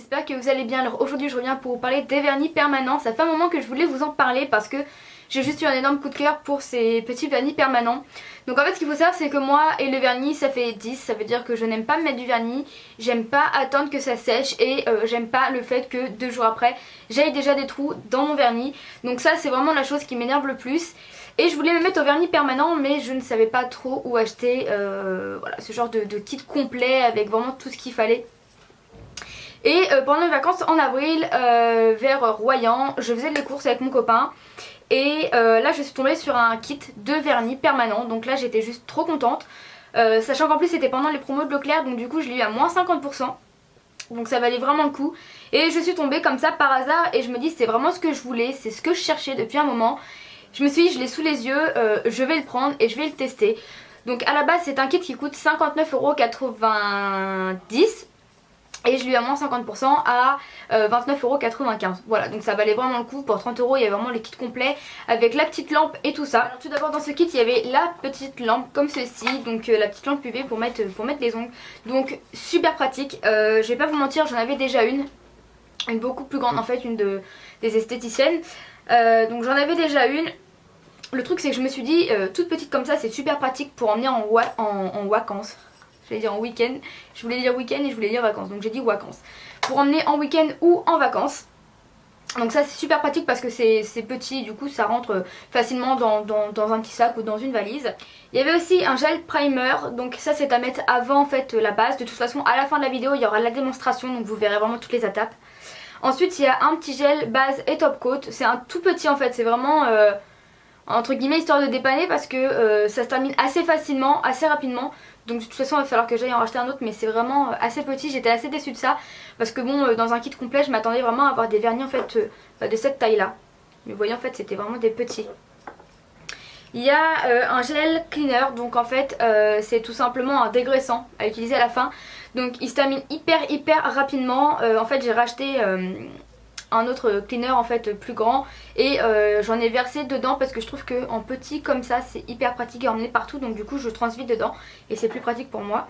j'espère que vous allez bien. Alors aujourd'hui je reviens pour vous parler des vernis permanents. Ça fait un moment que je voulais vous en parler parce que j'ai juste eu un énorme coup de cœur pour ces petits vernis permanents. Donc en fait ce qu'il faut savoir c'est que moi et le vernis ça fait 10, ça veut dire que je n'aime pas me mettre du vernis, j'aime pas attendre que ça sèche et j'aime pas le fait que 2 jours après j'aille déjà des trous dans mon vernis. Donc ça c'est vraiment la chose qui m'énerve le plus. Et je voulais me mettre au vernis permanent mais je ne savais pas trop où acheter voilà, ce genre de kit complet avec vraiment tout ce qu'il fallait. Et pendant les vacances en avril vers Royan je faisais les courses avec mon copain. Et là je suis tombée sur un kit de vernis permanent. Donc là j'étais juste trop contente, sachant qu'en plus c'était pendant les promos de Leclerc. Donc du coup je l'ai eu à moins 50%. Donc ça valait vraiment le coup. Et je suis tombée comme ça par hasard et je me dis c'est vraiment ce que je voulais, c'est ce que je cherchais depuis un moment. Je me suis dit je l'ai sous les yeux, je vais le prendre et je vais le tester. Donc à la base c'est un kit qui coûte 59,90 € et je lui ai à moins 50% à 29,95 €. Voilà, donc ça valait vraiment le coup. Pour 30 € il y avait vraiment le kit complet avec la petite lampe et tout ça. Alors tout d'abord dans ce kit il y avait la petite lampe comme ceci, donc la petite lampe UV pour mettre les ongles. Donc super pratique, je vais pas vous mentir, j'en avais déjà une beaucoup plus grande en fait, une des esthéticiennes. Donc j'en avais déjà une. Le truc c'est que je me suis dit toute petite comme ça c'est super pratique pour emmener en vacances. Je voulais dire en week-end, je voulais dire week-end et je voulais dire vacances, donc j'ai dit vacances. Pour emmener en week-end ou en vacances. Donc ça c'est super pratique parce que c'est petit, du coup ça rentre facilement dans un petit sac ou dans une valise. Il y avait aussi un gel primer, donc ça c'est à mettre avant en fait la base. De toute façon à la fin de la vidéo il y aura la démonstration, donc vous verrez vraiment toutes les étapes. Ensuite il y a un petit gel base et top coat, c'est un tout petit en fait, c'est vraiment entre guillemets histoire de dépanner parce que ça se termine assez facilement, assez rapidement. Donc de toute façon il va falloir que j'aille en racheter un autre, mais c'est vraiment assez petit. J'étais assez déçue de ça parce que bon dans un kit complet je m'attendais vraiment à avoir des vernis en fait de cette taille là. Mais vous voyez en fait c'était vraiment des petits. Il y a un gel cleaner, donc en fait c'est tout simplement un dégraissant à utiliser à la fin. Donc il se termine hyper rapidement. En fait j'ai racheté un autre cleaner en fait plus grand et j'en ai versé dedans parce que je trouve que en petit comme ça c'est hyper pratique à emmener partout, donc du coup je transvide dedans et c'est plus pratique pour moi.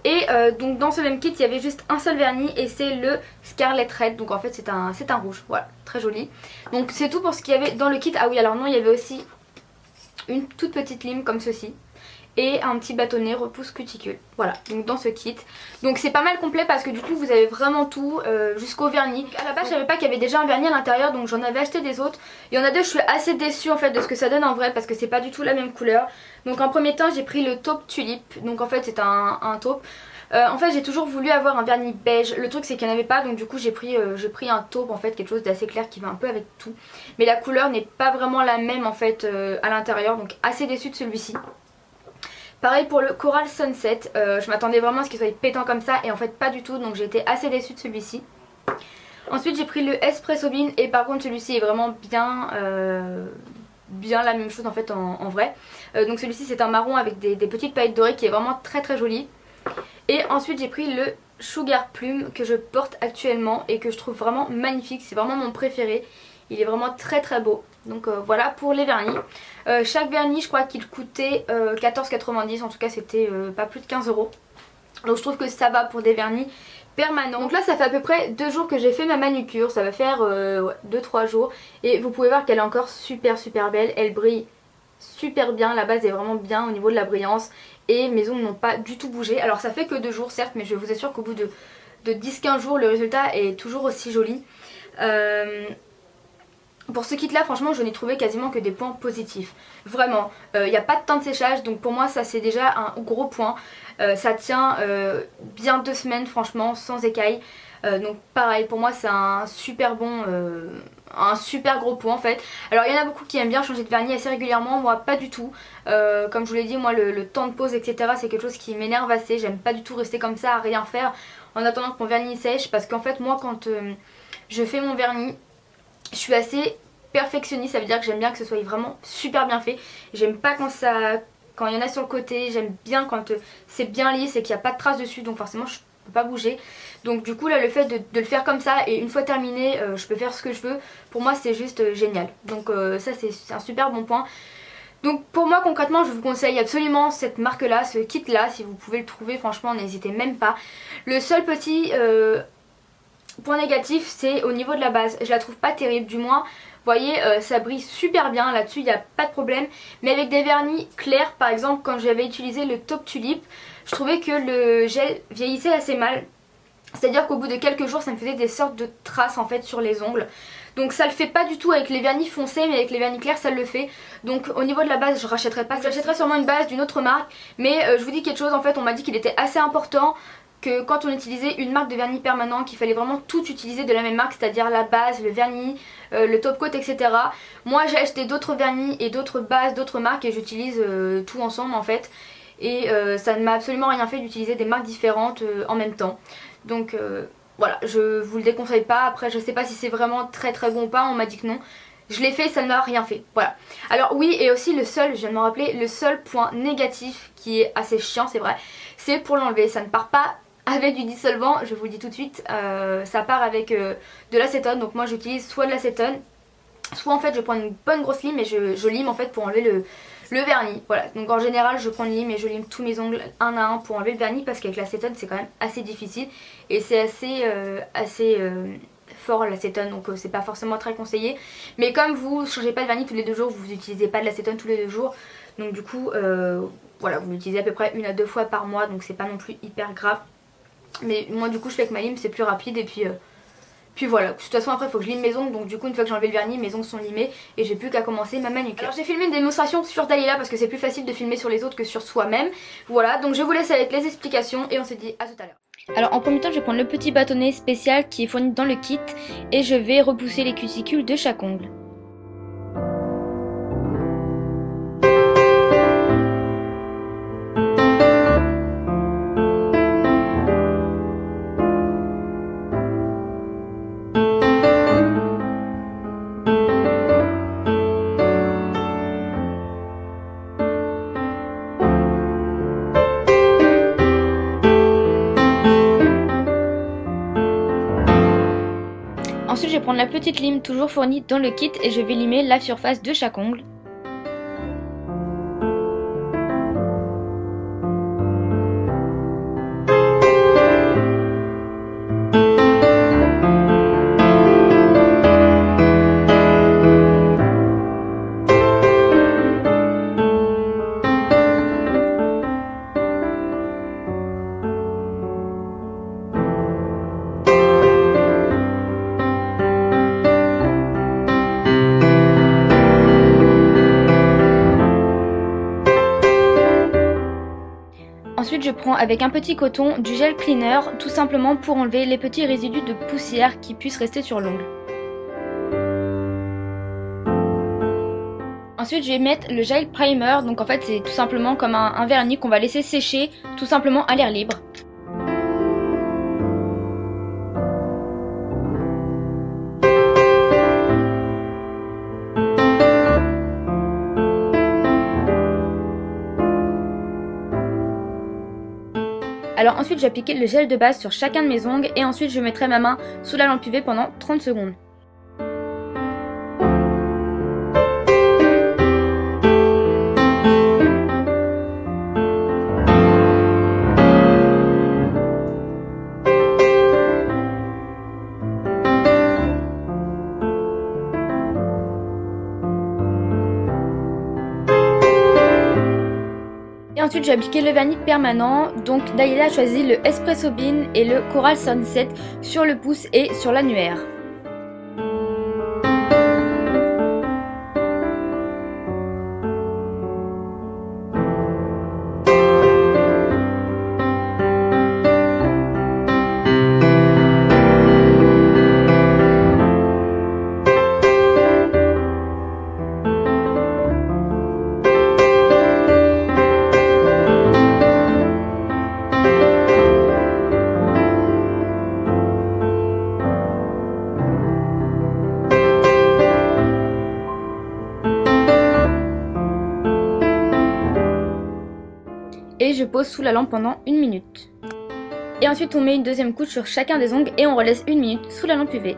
Et donc dans ce même kit il y avait juste un seul vernis et c'est le Scarlet Red, donc en fait c'est un rouge, voilà, très joli. Donc c'est tout pour ce qu'il y avait dans le kit. Ah oui alors non, il y avait aussi une toute petite lime comme ceci et un petit bâtonnet repousse cuticule. Voilà, donc dans ce kit. Donc c'est pas mal complet parce que du coup vous avez vraiment tout jusqu'au vernis. À la base je savais pas qu'il y avait déjà un vernis à l'intérieur, donc j'en avais acheté des autres. Il y en a deux, je suis assez déçue en fait de ce que ça donne en vrai parce que c'est pas du tout la même couleur. Donc en premier temps j'ai pris le taupe tulipe, donc en fait c'est un taupe. En fait j'ai toujours voulu avoir un vernis beige, le truc c'est qu'il n'y en avait pas, donc du coup j'ai pris un taupe en fait, quelque chose d'assez clair qui va un peu avec tout. Mais la couleur n'est pas vraiment la même en fait à l'intérieur, donc assez déçue de celui-ci. Pareil pour le Coral Sunset, je m'attendais vraiment à ce qu'il soit pétant comme ça et en fait pas du tout, donc j'ai été assez déçue de celui-ci. Ensuite j'ai pris le Espresso Bean et par contre celui-ci est vraiment bien la même chose en fait en vrai. Donc celui-ci c'est un marron avec des petites paillettes dorées qui est vraiment très joli. Et ensuite j'ai pris le Sugar Plume que je porte actuellement et que je trouve vraiment magnifique, c'est vraiment mon préféré. Il est vraiment très beau. Donc voilà pour les vernis. Chaque vernis je crois qu'il coûtait 14,90 €, en tout cas c'était pas plus de 15 €. Donc je trouve que ça va pour des vernis permanents. Donc là ça fait à peu près 2 jours que j'ai fait ma manucure, ça va faire 2-3 jours. Et vous pouvez voir qu'elle est encore super belle, elle brille super bien, la base est vraiment bien au niveau de la brillance. Et mes ongles n'ont pas du tout bougé. Alors ça fait que 2 jours certes, mais je vous assure qu'au bout de 10-15 jours le résultat est toujours aussi joli. Pour ce kit là franchement je n'ai trouvé quasiment que des points positifs. Vraiment, il n'y a pas de temps de séchage, donc pour moi ça c'est déjà un gros point. Ça tient bien 2 semaines franchement sans écailles. Donc pareil pour moi c'est un super bon, un super gros point en fait. Alors il y en a beaucoup qui aiment bien changer de vernis assez régulièrement, moi pas du tout. Comme je vous l'ai dit, moi le temps de pause etc c'est quelque chose qui m'énerve assez. J'aime pas du tout rester comme ça à rien faire en attendant que mon vernis sèche, parce qu'en fait moi quand je fais mon vernis je suis assez perfectionniste, ça veut dire que j'aime bien que ce soit vraiment super bien fait. J'aime pas quand il y en a sur le côté, j'aime bien quand c'est bien lisse et qu'il n'y a pas de traces dessus, donc forcément je peux pas bouger. Donc du coup là le fait de le faire comme ça et une fois terminé je peux faire ce que je veux, pour moi c'est juste génial. Donc ça c'est un super bon point. Donc pour moi concrètement je vous conseille absolument cette marque là, ce kit là, si vous pouvez le trouver franchement n'hésitez même pas. Le seul petit point négatif, c'est au niveau de la base. Je la trouve pas terrible, du moins. Vous voyez, ça brille super bien, là-dessus il n'y a pas de problème. Mais avec des vernis clairs, par exemple quand j'avais utilisé le Top Tulip, je trouvais que le gel vieillissait assez mal. C'est-à-dire qu'au bout de quelques jours ça me faisait des sortes de traces en fait sur les ongles. Donc ça le fait pas du tout avec les vernis foncés, mais avec les vernis clairs ça le fait. Donc au niveau de la base je rachèterai pas, j'achèterai sûrement une base d'une autre marque. Mais je vous dis quelque chose, en fait on m'a dit qu'il était assez important que quand on utilisait une marque de vernis permanent, qu'il fallait vraiment tout utiliser de la même marque, c'est-à-dire la base, le vernis, le top coat, etc. Moi j'ai acheté d'autres vernis et d'autres bases, d'autres marques et j'utilise tout ensemble en fait. Et ça ne m'a absolument rien fait d'utiliser des marques différentes en même temps. Donc voilà, je vous le déconseille pas. Après je sais pas si c'est vraiment très bon ou pas, on m'a dit que non. Je l'ai fait, ça ne m'a rien fait, voilà. Alors oui, et aussi le seul, je viens de me rappeler, le seul point négatif qui est assez chiant, c'est vrai, c'est pour l'enlever. Ça ne part pas avec du dissolvant, je vous le dis tout de suite, ça part avec de l'acétone. Donc moi j'utilise soit de l'acétone, soit en fait je prends une bonne grosse lime et je lime en fait pour enlever le vernis. Voilà, donc en général je prends une lime et je lime tous mes ongles un à un pour enlever le vernis, parce qu'avec l'acétone c'est quand même assez difficile et c'est assez fort l'acétone, donc c'est pas forcément très conseillé. Mais comme vous changez pas de vernis tous les 2 jours, vous n'utilisez pas de l'acétone tous les 2 jours, donc du coup voilà, vous l'utilisez à peu près 1 à 2 fois par mois, donc c'est pas non plus hyper grave. Mais moi du coup je fais avec ma lime, c'est plus rapide et puis voilà. De toute façon après il faut que je lime mes ongles, donc du coup une fois que j'ai enlevé le vernis, mes ongles sont limés et j'ai plus qu'à commencer ma manucure. Alors j'ai filmé une démonstration sur Dalila parce que c'est plus facile de filmer sur les autres que sur soi-même. Voilà, donc je vous laisse avec les explications et on se dit à tout à l'heure. Alors en premier temps je vais prendre le petit bâtonnet spécial qui est fourni dans le kit et je vais repousser les cuticules de chaque ongle. Ensuite je vais prendre la petite lime toujours fournie dans le kit et je vais limer la surface de chaque ongle. Ensuite je prends avec un petit coton du gel cleaner, tout simplement pour enlever les petits résidus de poussière qui puissent rester sur l'ongle. Ensuite je vais mettre le gel primer, donc en fait c'est tout simplement comme un vernis qu'on va laisser sécher tout simplement à l'air libre. Alors ensuite j'appliquerai le gel de base sur chacun de mes ongles et ensuite je mettrai ma main sous la lampe UV pendant 30 secondes. Et ensuite j'ai appliqué le vernis permanent, donc Dalila a choisi le Espresso Bean et le Coral Sunset sur le pouce et sur l'annulaire. Et je pose sous la lampe pendant 1 minute. Et ensuite on met une deuxième couche sur chacun des ongles et on relaisse 1 minute sous la lampe UV.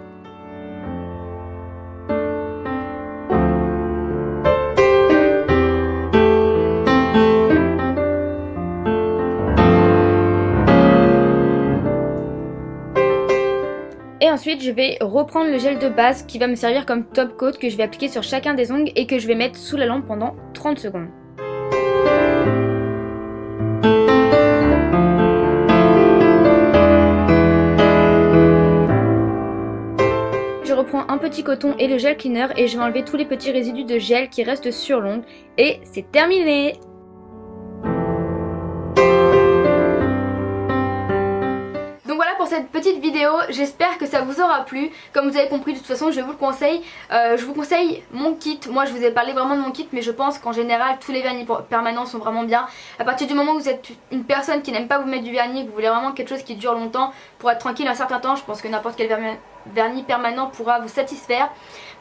Et ensuite je vais reprendre le gel de base qui va me servir comme top coat que je vais appliquer sur chacun des ongles et que je vais mettre sous la lampe pendant 30 secondes. Je reprends un petit coton et le gel cleaner et je vais enlever tous les petits résidus de gel qui restent sur l'ongle et c'est terminé! Donc voilà pour cette petite vidéo, j'espère que ça vous aura plu. Comme vous avez compris, de toute façon je vous le conseille. Je vous conseille mon kit. Moi je vous ai parlé vraiment de mon kit, mais je pense qu'en général tous les vernis permanents sont vraiment bien. À partir du moment où vous êtes une personne qui n'aime pas vous mettre du vernis, que vous voulez vraiment quelque chose qui dure longtemps pour être tranquille un certain temps, je pense que n'importe quel vernis permanent pourra vous satisfaire.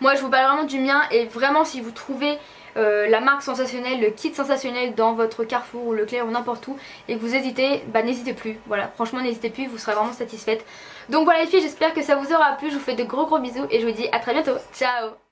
Moi je vous parle vraiment du mien et vraiment si vous trouvez la marque sensationnelle, le kit sensationnel dans votre Carrefour ou Leclerc ou n'importe où et que vous hésitez, bah n'hésitez plus, voilà, franchement n'hésitez plus, vous serez vraiment satisfaite. Donc voilà les filles, j'espère que ça vous aura plu, je vous fais de gros bisous et je vous dis à très bientôt, ciao.